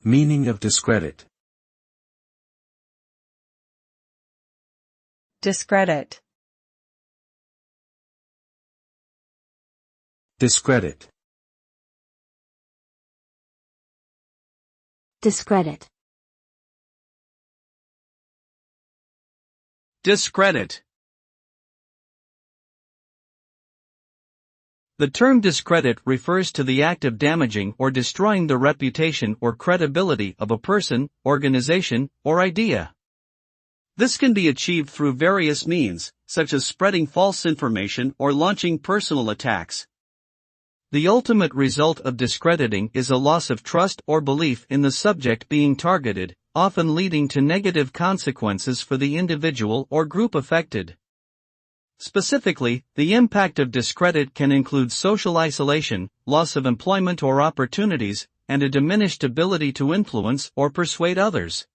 Meaning of discredit. Discredit. Discredit. Discredit. Discredit. The term discredit refers to the act of damaging or destroying the reputation or credibility of a person, organization, or idea. This can be achieved through various means, such as spreading false information or launching personal attacks. The ultimate result of discrediting is a loss of trust or belief in the subject being targeted, often leading to negative consequences for the individual or group affected. Specifically, the impact of discredit can include social isolation, loss of employment or opportunities, and a diminished ability to influence or persuade others.